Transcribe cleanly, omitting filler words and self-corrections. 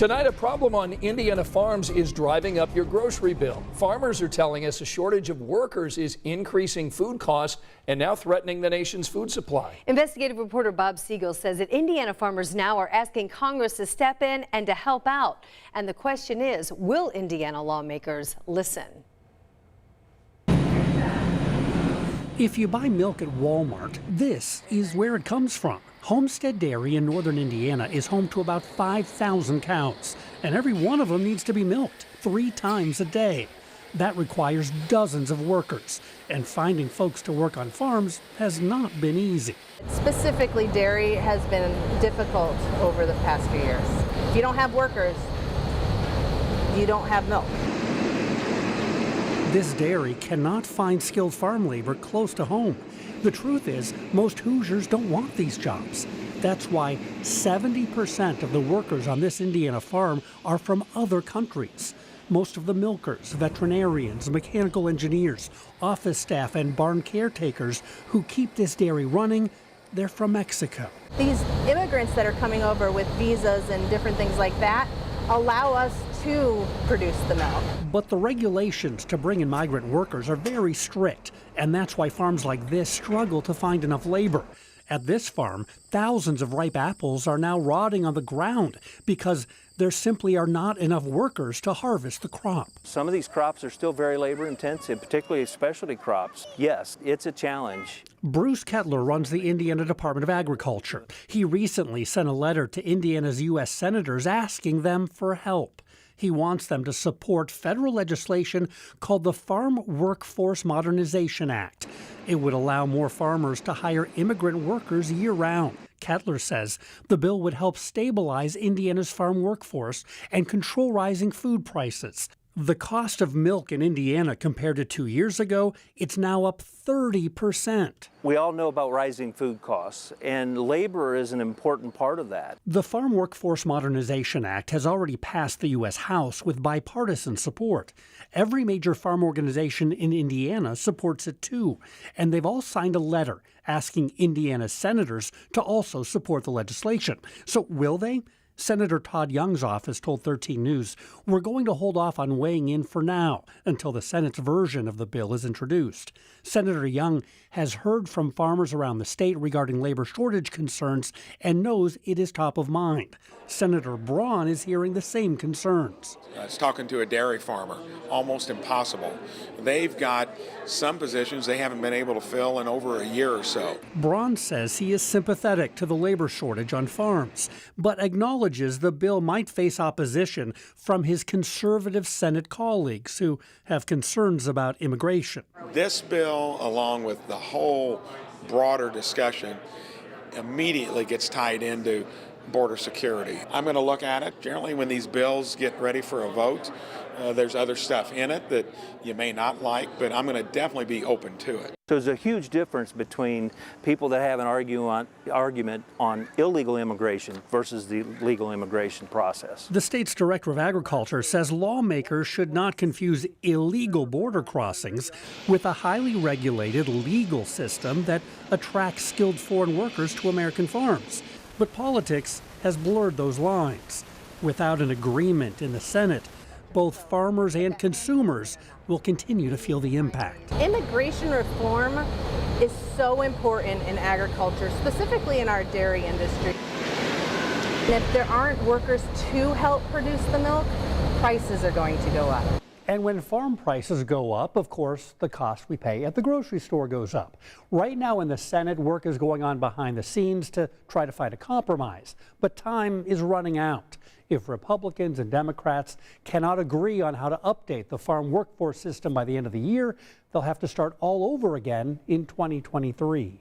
Tonight, a problem on Indiana farms is driving up your grocery bill. Farmers are telling us a shortage of workers is increasing food costs and now threatening the nation's food supply. Investigative reporter Bob Siegel says that Indiana farmers now are asking Congress to step in and to help out. And the question is, will Indiana lawmakers listen? If you buy milk at Walmart, this is where it comes from. Homestead Dairy in northern Indiana is home to about 5,000 cows, and every one of them needs to be milked 3 times a day. That requires dozens of workers, and finding folks to work on farms has not been easy. Specifically, dairy has been difficult over the past few years. If you don't have workers, you don't have milk. This dairy cannot find skilled farm labor close to home. The truth is, most Hoosiers don't want these jobs. That's why 70% of the workers on this Indiana farm are from other countries. Most of the milkers, veterinarians, mechanical engineers, office staff, and barn caretakers who keep this dairy running, they're from Mexico. These immigrants that are coming over with visas and different things like that allow us to produce the milk. But the regulations to bring in migrant workers are very strict, and that's why farms like this struggle to find enough labor. At this farm, thousands of ripe apples are now rotting on the ground because there simply are not enough workers to harvest the crop. Some of these crops are still very labor intensive, particularly specialty crops. Yes, it's a challenge. Bruce Kettler runs the Indiana Department of Agriculture. He recently sent a letter to Indiana's U.S. senators asking them for help. He wants them to support federal legislation called the Farm Workforce Modernization Act. It would allow more farmers to hire immigrant workers year-round. Kettler says the bill would help stabilize Indiana's farm workforce and control rising food prices. The cost of milk in Indiana compared to 2 years ago, it's now up 30%. We all know about rising food costs, and labor is an important part of that. The Farm Workforce Modernization Act has already passed the U.S. House with bipartisan support. Every major farm organization in Indiana supports it too, and they've all signed a letter asking Indiana senators to also support the legislation. So will they? Senator Todd Young's office told 13 News, "We're going to hold off on weighing in for now until the Senate's version of the bill is introduced." Senator Young has heard from farmers around the state regarding labor shortage concerns and knows it is top of mind. Senator Braun is hearing the same concerns. I was talking to a dairy farmer, almost impossible. They've got some positions they haven't been able to fill in over a year or so. Braun says he is sympathetic to the labor shortage on farms, but acknowledges the bill might face opposition from his conservative Senate colleagues who have concerns about immigration. This bill, along with the whole broader discussion, immediately gets tied into border security. I'm going to look at it. Generally, when these bills get ready for a vote, there's other stuff in it that you may not like, but I'm going to definitely be open to it. There's a huge difference between people that have an argument on illegal immigration versus the legal immigration process. The state's Director of Agriculture says lawmakers should not confuse illegal border crossings with a highly regulated legal system that attracts skilled foreign workers to American farms. But politics has blurred those lines. Without an agreement in the Senate, both farmers and consumers will continue to feel the impact. Immigration reform is so important in agriculture, specifically in our dairy industry. And if there aren't workers to help produce the milk, prices are going to go up. And when farm prices go up, of course, the cost we pay at the grocery store goes up. Right now in the Senate, work is going on behind the scenes to try to find a compromise. But time is running out. If Republicans and Democrats cannot agree on how to update the farm workforce system by the end of the year, they'll have to start all over again in 2023.